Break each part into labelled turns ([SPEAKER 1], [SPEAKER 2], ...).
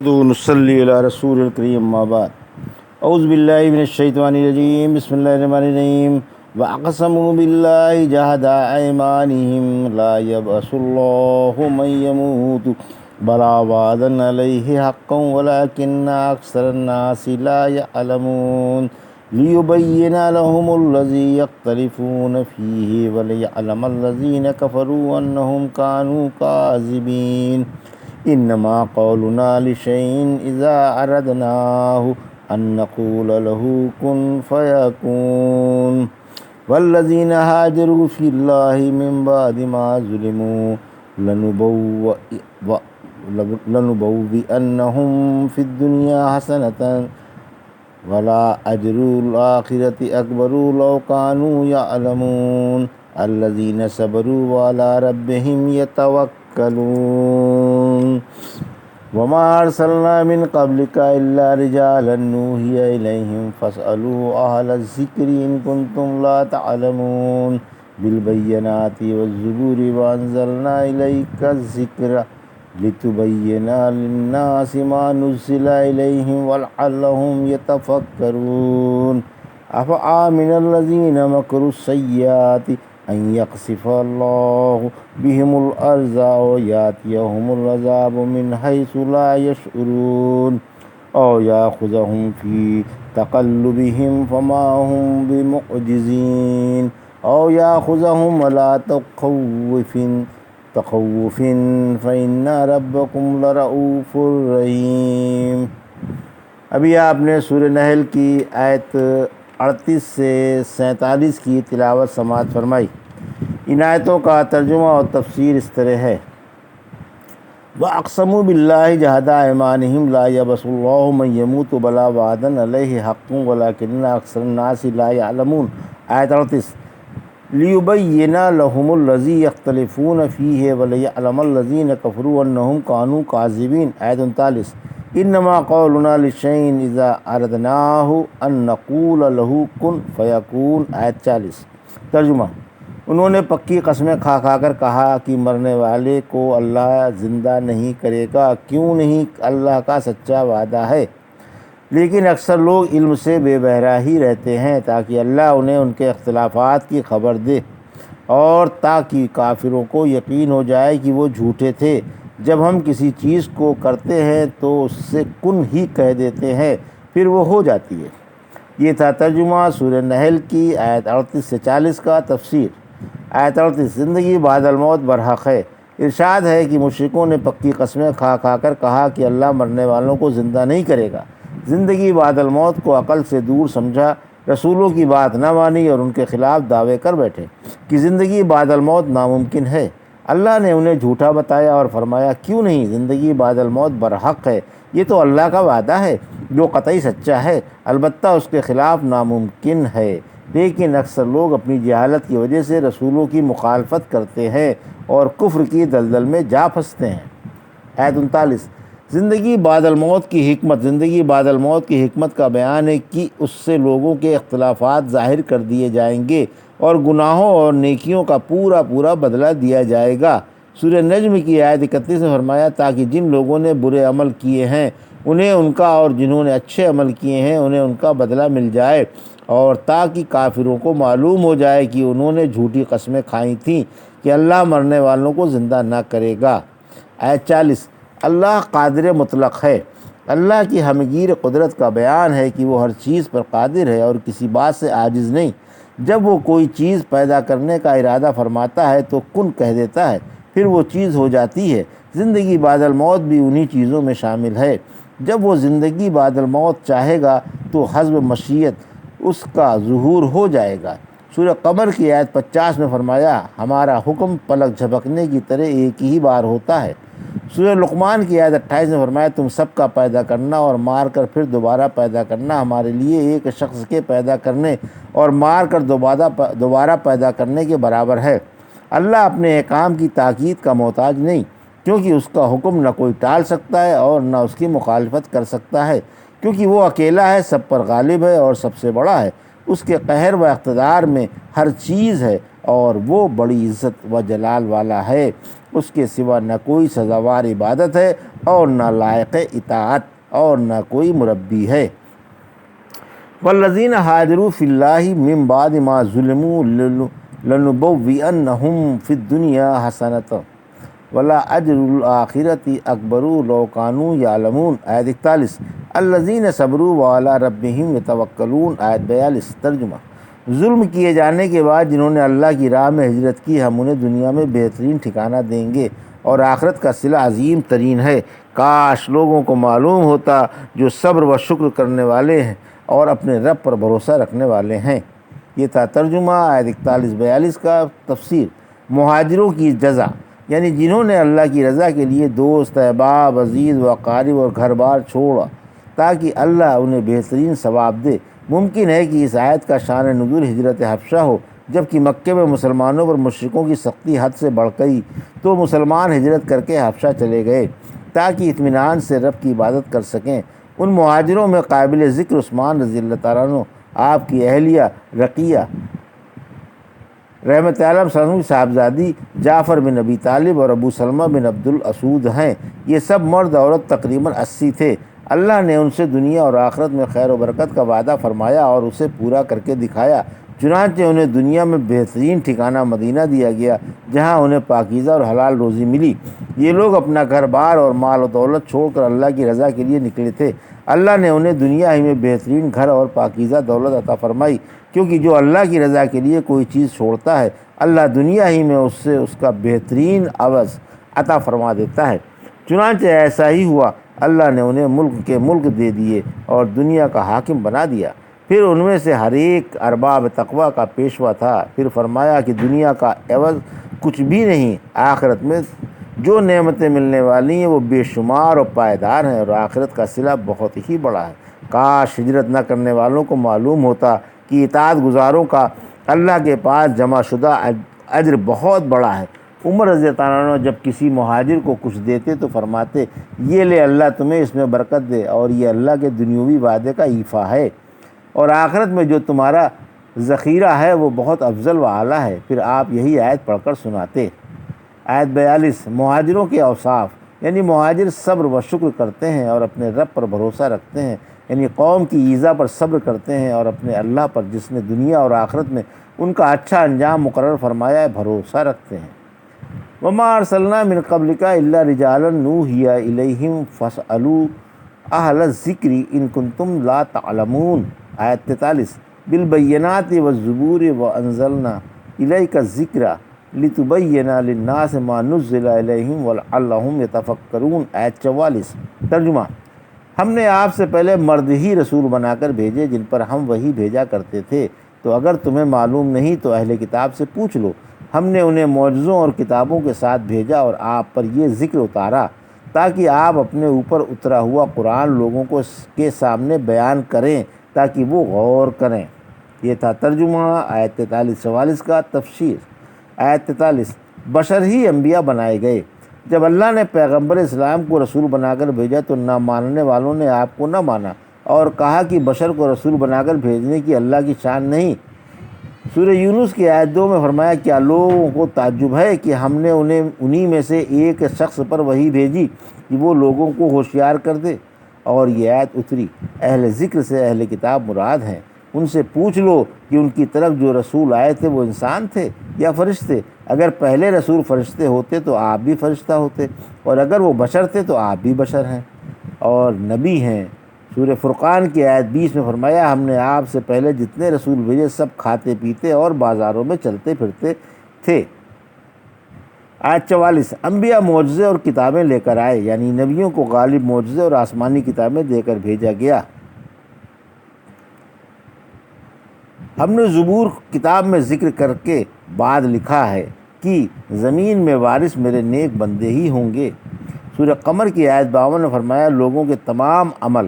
[SPEAKER 1] نصلی علی رسول الکریم اما بعد اعوذ باللہ من الشیطان الرجیم بسم اللہ الرحمن الرحیم واقسموا باللہ جہد ایمانہم لا یبعث اللہ من یموت بلا وعدا علیہ حقا ولکن اکثر الناس لا یعلمون لیبین لهم الذی یختلفون فیہ ولیعلم الذین کفروا انہم کانوا کاذبین انما قولنا لشيء اذا اردناه ان نقول له كن فيكون والذين هاجروا في الله من بعد ما ظلموا لنبوئنهم في الدنيا حسنة ولا اجر الآخرة اكبر لو كانوا يعلمون الذين صبروا وعلى ربهم يتوكلون وما أرسلنا من قبلك إلا رجالا نوحي إليهم فاسألوا أهل الذكر إن كنتم لا تعلمون بالبينات والزبور وأنزلنا إليك الذكر لتبين للناس ما نزل إليهم ولعلهم يتفكرون أفآمن الذين مكروا السيئات أن يقصف الله بهم الأرض أو يأتيهم العذاب من حيث لا يشعرون أو يأخذهم في تقلبهم فما هم بمعجزين أو يأخذهم على تخوف فإن ربكم لرؤوف رحيم۔ ابھی آپ نے سورہ نحل کی آیت 38 سے 47 کی تلاوت سماعت فرمائی۔ ان آیتوں کا ترجمہ اور تفسیر اس طرح ہے: وَأَقْسَمُوا بِاللَّهِ جَهْدَ أَيْمَانِهِمْ لَا يَبْعَثُ اللَّهُ مَن يَمُوتُ بَلَا وَعْدًا عَلَيْهِ حَقٌّ وَلَكِنَّ أَكْثَرَ النَّاسِ لَا يَعْلَمُونَ۔ آیت 38: لِيُبَيِّنَ لَهُمُ الَّذِي يَخْتَلِفُونَ فِيهِ وَلِيَعْلَمَ الَّذِينَ كَفَرُوا أَنَّهُمْ كَانُوا كَاذِبِينَ۔ آیت 39: انما قولنا لشيء اذا اردناه ان نقول له كن فيكون۔ آیت 40۔ ترجمہ: انہوں نے پکی قسمیں کھا کر کہا کہ مرنے والے کو اللہ زندہ نہیں کرے گا، کیوں نہیں؟ اللہ کا سچا وعدہ ہے، لیکن اکثر لوگ علم سے بے بہرہ ہی رہتے ہیں تاکہ اللہ انہیں ان کے اختلافات کی خبر دے اور تاکہ کافروں کو یقین ہو جائے کہ وہ جھوٹے تھے۔ جب ہم کسی چیز کو کرتے ہیں تو اس سے کن ہی کہہ دیتے ہیں، پھر وہ ہو جاتی ہے۔ یہ تھا ترجمہ سورہ نحل کی آیت 38 سے 40 کا۔ تفسیر: آیت 38: زندگی بعد الموت برحق ہے۔ ارشاد ہے کہ مشرکوں نے پکی قسمیں کھا کر کہا کہ اللہ مرنے والوں کو زندہ نہیں کرے گا۔ زندگی بعد الموت کو عقل سے دور سمجھا، رسولوں کی بات نہ مانی اور ان کے خلاف دعوے کر بیٹھے کہ زندگی بعد الموت ناممکن ہے۔ اللہ نے انہیں جھوٹا بتایا اور فرمایا کیوں نہیں، زندگی بعد الموت برحق ہے، یہ تو اللہ کا وعدہ ہے جو قطعی سچا ہے، البتہ اس کے خلاف ناممکن ہے۔ لیکن اکثر لوگ اپنی جہالت کی وجہ سے رسولوں کی مخالفت کرتے ہیں اور کفر کی دلدل میں جا پھنستے ہیں۔ آیت 39: زندگی بعد الموت کی حکمت۔ زندگی بعد الموت کی حکمت کا بیان ہے کہ اس سے لوگوں کے اختلافات ظاہر کر دیے جائیں گے اور گناہوں اور نیکیوں کا پورا بدلہ دیا جائے گا۔ سورہ نجم کی آیت 31 میں فرمایا تاکہ جن لوگوں نے برے عمل کیے ہیں انہیں ان کا اور جنہوں نے اچھے عمل کیے ہیں انہیں ان کا بدلہ مل جائے، اور تاکہ کافروں کو معلوم ہو جائے کہ انہوں نے جھوٹی قسمیں کھائی تھیں کہ اللہ مرنے والوں کو زندہ نہ کرے گا۔ آیت 40: اللہ قادر مطلق ہے۔ اللہ کی ہمگیر قدرت کا بیان ہے کہ وہ ہر چیز پر قادر ہے اور کسی بات سے عاجز نہیں۔ جب وہ کوئی چیز پیدا کرنے کا ارادہ فرماتا ہے تو کن کہہ دیتا ہے، پھر وہ چیز ہو جاتی ہے۔ زندگی بعد الموت بھی انہی چیزوں میں شامل ہے۔ جب وہ زندگی بعد الموت چاہے گا تو حسب مشیت اس کا ظہور ہو جائے گا۔ سورہ قمر کی آیت 50 میں فرمایا ہمارا حکم پلک جھپکنے کی طرح ایک ہی بار ہوتا ہے۔ سورہ لقمان کی آیت 28 میں فرمایا تم سب کا پیدا کرنا اور مار کر پھر دوبارہ پیدا کرنا ہمارے لیے ایک شخص کے پیدا کرنے اور مار کر دوبارہ پیدا کرنے کے برابر ہے۔ اللہ اپنے احکام کی تاکید کا محتاج نہیں، کیونکہ اس کا حکم نہ کوئی ٹال سکتا ہے اور نہ اس کی مخالفت کر سکتا ہے، کیونکہ وہ اکیلا ہے، سب پر غالب ہے اور سب سے بڑا ہے۔ اس کے قہر و اقتدار میں ہر چیز ہے اور وہ بڑی عزت و جلال والا ہے، اس کے سوا نہ کوئی سزاوار عبادت ہے اور نہ لائق اطاعت اور نہ کوئی مربی ہے۔ والذین ہاجروا فی اللہ من بعد ما ظلموا لنبوئنہم فی الدنیا حسنۃ ولا اجر الآخرۃ اکبر لو کانوا یعلمون۔ آیت 41۔ الذین صبروا وعلی ربہم یتوکلون۔ آیت 42۔ ترجمہ: ظلم کیے جانے کے بعد جنہوں نے اللہ کی راہ میں ہجرت کی، ہم انہیں دنیا میں بہترین ٹھکانہ دیں گے اور آخرت کا صلہ عظیم ترین ہے۔ کاش لوگوں کو معلوم ہوتا جو صبر و شکر کرنے والے ہیں اور اپنے رب پر بھروسہ رکھنے والے ہیں۔ یہ تھا ترجمہ آیت 41-42 کا۔ تفسیر: مہاجروں کی جزا، یعنی جنہوں نے اللہ کی رضا کے لیے دوست، احباب، عزیز و اقارب اور گھر بار چھوڑا تاکہ اللہ انہیں بہترین ثواب دے۔ ممکن ہے کہ اس آیت کا شان نزول ہجرت حبشہ ہو، جبکہ مکے میں مسلمانوں پر مشرکوں کی سختی حد سے بڑھ گئی تو مسلمان ہجرت کر کے حبشہ چلے گئے تاکہ اطمینان سے رب کی عبادت کر سکیں۔ ان مہاجروں میں قابل ذکر عثمان رضی اللہ تعالیٰ عنہ، آپ کی اہلیہ رقیہ رحمۃ اللہ علیہ وسلم کی صاحبزادی، جعفر بن ابی طالب اور ابو سلمہ بن عبد الاسود ہیں۔ یہ سب مرد عورت تقریباً 80 تھے۔ اللہ نے ان سے دنیا اور آخرت میں خیر و برکت کا وعدہ فرمایا اور اسے پورا کر کے دکھایا۔ چنانچہ انہیں دنیا میں بہترین ٹھکانہ مدینہ دیا گیا جہاں انہیں پاکیزہ اور حلال روزی ملی۔ یہ لوگ اپنا گھر بار اور مال و دولت چھوڑ کر اللہ کی رضا کے لیے نکلے تھے۔ اللہ نے انہیں دنیا ہی میں بہترین گھر اور پاکیزہ دولت عطا فرمائی، کیونکہ جو اللہ کی رضا کے لیے کوئی چیز چھوڑتا ہے اللہ دنیا ہی میں اس سے اس کا بہترین عوض عطا فرما دیتا ہے۔ چنانچہ ایسا ہی ہوا، اللہ نے انہیں ملک کے ملک دے دیے اور دنیا کا حاکم بنا دیا۔ پھر ان میں سے ہر ایک ارباب تقویٰ کا پیشوا تھا۔ پھر فرمایا کہ دنیا کا عوض کچھ بھی نہیں، آخرت میں جو نعمتیں ملنے والی ہیں وہ بے شمار اور پائیدار ہیں اور آخرت کا صلہ بہت ہی بڑا ہے۔ کاش ہجرت نہ کرنے والوں کو معلوم ہوتا کہ اطاعت گزاروں کا اللہ کے پاس جمع شدہ اجر بہت بڑا ہے۔ عمر رضی اللہ عنہ جب کسی مہاجر کو کچھ دیتے تو فرماتے، یہ لے، اللہ تمہیں اس میں برکت دے، اور یہ اللہ کے دنیوی وعدے کا ایفا ہے، اور آخرت میں جو تمہارا ذخیرہ ہے وہ بہت افضل و اعلیٰ ہے۔ پھر آپ یہی آیت پڑھ کر سناتے۔ آیت 42۔ مہاجروں کے اوصاف، یعنی مہاجر صبر و شکر کرتے ہیں اور اپنے رب پر بھروسہ رکھتے ہیں، یعنی قوم کی ایذا پر صبر کرتے ہیں اور اپنے اللہ پر جس نے دنیا اور آخرت میں ان کا اچھا انجام مقرر فرمایا ہے بھروسہ رکھتے ہیں۔ وما ارسلنا من قبلک الا رجالا نوحی الیہم فاسألوا اہل الذکر ان کنتم لا تعلمون۔ آیت 43۔ بالبینات والزبور وانزلنا الیک الذکر لتبین للناس ما نزل الیہم ولعلہم یتفکرون۔ آیت 44۔ ترجمہ: ہم نے آپ سے پہلے مرد ہی رسول بنا کر بھیجے جن پر ہم وحی بھیجا کرتے تھے، تو اگر تمہیں معلوم نہیں تو اہل کتاب سے پوچھ لو۔ ہم نے انہیں معجزوں اور کتابوں کے ساتھ بھیجا اور آپ پر یہ ذکر اتارا تاکہ آپ اپنے اوپر اترا ہوا قرآن لوگوں کے سامنے بیان کریں تاکہ وہ غور کریں۔ یہ تھا ترجمہ آیت 43-44 کا۔ تفسیر: آیت 43۔ بشر ہی انبیاء بنائے گئے۔ جب اللہ نے پیغمبر اسلام کو رسول بنا کر بھیجا تو نہ ماننے والوں نے آپ کو نہ مانا اور کہا کہ بشر کو رسول بنا کر بھیجنے کی اللہ کی شان نہیں۔ سورہ یونس کی آیت 2 میں فرمایا، کیا لوگوں کو تعجب ہے کہ ہم نے انہی میں سے ایک شخص پر وحی بھیجی کہ وہ لوگوں کو ہوشیار کر دے۔ اور یہ آیت اتری۔ اہل ذکر سے اہل کتاب مراد ہیں۔ ان سے پوچھ لو کہ ان کی طرف جو رسول آئے تھے وہ انسان تھے یا فرشتے؟ اگر پہلے رسول فرشتے ہوتے تو آپ بھی فرشتہ ہوتے، اور اگر وہ بشر تھے تو آپ بھی بشر ہیں اور نبی ہیں۔ سورہ فرقان کی آیت 20 میں فرمایا، ہم نے آپ سے پہلے جتنے رسول بھیجے سب کھاتے پیتے اور بازاروں میں چلتے پھرتے تھے۔ آیت 44۔ انبیاء معجزے اور کتابیں لے کر آئے، یعنی نبیوں کو غالب معجزے اور آسمانی کتابیں دے کر بھیجا گیا۔ ہم نے زبور کتاب میں ذکر کر کے بعد لکھا ہے کہ زمین میں وارث میرے نیک بندے ہی ہوں گے۔ سورہ قمر کی آیت 52 میں فرمایا، لوگوں کے تمام عمل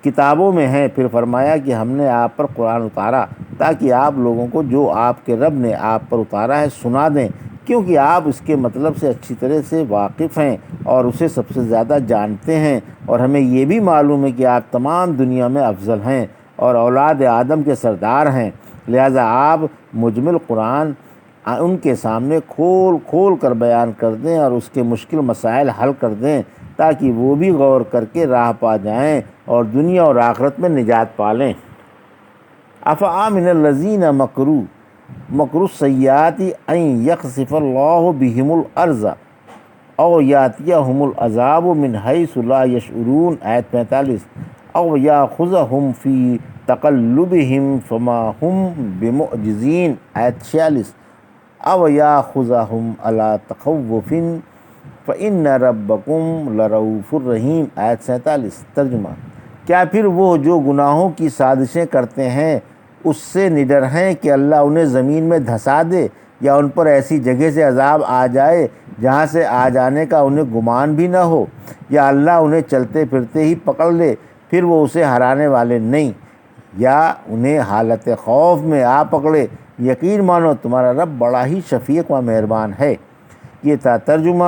[SPEAKER 1] کتابوں میں ہیں۔ پھر فرمایا کہ ہم نے آپ پر قرآن اتارا تاکہ آپ لوگوں کو جو آپ کے رب نے آپ پر اتارا ہے سنا دیں، کیونکہ آپ اس کے مطلب سے اچھی طرح سے واقف ہیں اور اسے سب سے زیادہ جانتے ہیں، اور ہمیں یہ بھی معلوم ہے کہ آپ تمام دنیا میں افضل ہیں اور اولاد آدم کے سردار ہیں، لہذا آپ مجمل قرآن ان کے سامنے کھول کھول کر بیان کر دیں اور اس کے مشکل مسائل حل کر دیں تاکہ وہ بھی غور کر کے راہ پا جائیں اور دنیا اور آخرت میں نجات پا لیں۔ افامن الذین مکروا مکر السیئات ان یخسف اللہ بہم الارض او یاتیہم العذاب من حیث لا یشعرون، آیت 45۔ او یاخذہم فی تقلبہم فما ہم بمعجزین، آیت 46۔ او یاخذہم علی تخوف فإن ربکم لرؤوف الرحیم، آیت 47۔ ترجمہ: کیا پھر وہ جو گناہوں کی سازشیں کرتے ہیں اس سے نڈر ہیں کہ اللہ انہیں زمین میں دھسا دے یا ان پر ایسی جگہ سے عذاب آ جائے جہاں سے آ جانے کا انہیں گمان بھی نہ ہو، یا اللہ انہیں چلتے پھرتے ہی پکڑ لے پھر وہ اسے ہرانے والے نہیں، یا انہیں حالت خوف میں آ پکڑے؟ یقین مانو تمہارا رب بڑا ہی شفیق و مہربان ہے۔ یہ تھا ترجمہ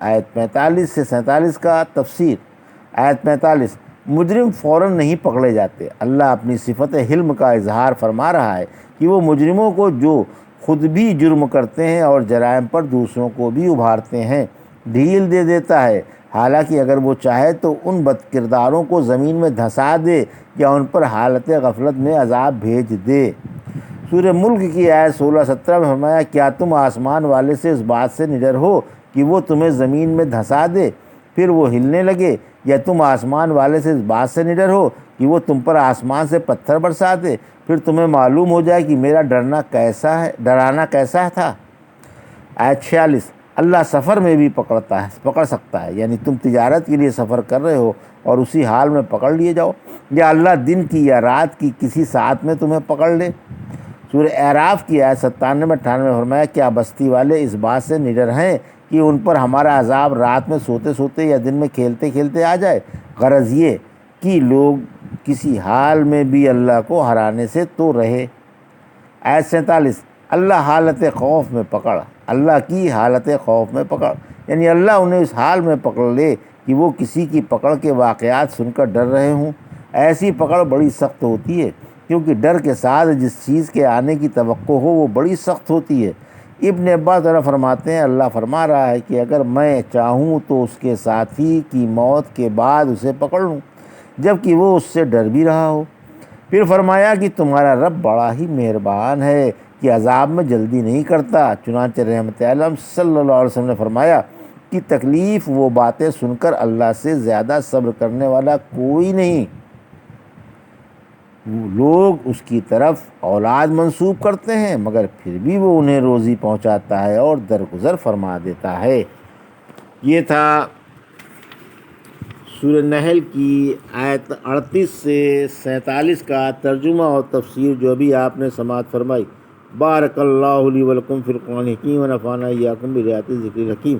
[SPEAKER 1] آیت 45 سے 47 کا۔ تفسیر: آیت 45، مجرم فوراً نہیں پکڑے جاتے۔ اللہ اپنی صفت حلم کا اظہار فرما رہا ہے کہ وہ مجرموں کو جو خود بھی جرم کرتے ہیں اور جرائم پر دوسروں کو بھی ابھارتے ہیں ڈھیل دے دیتا ہے، حالانکہ اگر وہ چاہے تو ان بد کرداروں کو زمین میں دھسا دے یا ان پر حالت غفلت میں عذاب بھیج دے۔ سورہ ملک کی آیت 16-17 میں فرمایا، کیا تم آسمان والے سے اس بات سے نڈر ہو کہ وہ تمہیں زمین میں دھسا دے پھر وہ ہلنے لگے، یا تم آسمان والے سے اس بات سے نڈر ہو کہ وہ تم پر آسمان سے پتھر برسا دے پھر تمہیں معلوم ہو جائے کہ میرا ڈرانا کیسا تھا۔ آیت 46، اللہ سفر میں بھی پکڑ سکتا ہے، یعنی تم تجارت کے لیے سفر کر رہے ہو اور اسی حال میں پکڑ لیے جاؤ، یا اللہ دن کی یا رات کی کسی ساعت میں تمہیں پکڑ لے۔ سورہ اعراف کی آیت 97-98 میں فرمایا، کیا بستی والے اس بات سے نڈر ہیں کہ ان پر ہمارا عذاب رات میں سوتے سوتے یا دن میں کھیلتے کھیلتے آ جائے؟ غرض یہ کہ لوگ کسی حال میں بھی اللہ کو ہرانے سے تو رہے۔ آیت 47، اللہ حالت خوف میں پکڑ، اللہ کی حالت خوف میں پکڑ، یعنی اللہ انہیں اس حال میں پکڑ لے کہ وہ کسی کی پکڑ کے واقعات سن کر ڈر رہے ہوں۔ ایسی پکڑ بڑی سخت ہوتی ہے، کیونکہ ڈر کے ساتھ جس چیز کے آنے کی توقع ہو وہ بڑی سخت ہوتی ہے۔ ابن عباس فرماتے ہیں، اللہ فرما رہا ہے کہ اگر میں چاہوں تو اس کے ساتھی کی موت کے بعد اسے پکڑ لوں جبکہ وہ اس سے ڈر بھی رہا ہو۔ پھر فرمایا کہ تمہارا رب بڑا ہی مہربان ہے کہ عذاب میں جلدی نہیں کرتا۔ چنانچہ رحمت عالم صلی اللہ علیہ وسلم نے فرمایا کہ تکلیف وہ باتیں سن کر اللہ سے زیادہ صبر کرنے والا کوئی نہیں۔ لوگ اس کی طرف اولاد منسوب کرتے ہیں مگر پھر بھی وہ انہیں روزی پہنچاتا ہے اور درگزر فرما دیتا ہے۔ یہ تھا سورہ نحل کی آیت 38 سے 47 کا ترجمہ اور تفسیر جو ابھی آپ نے سماعت فرمائی۔ بارک اللہ لی ولکم فی القرآن الحکیم ونفعنا ایاکم بآیات ذکر الحکیم۔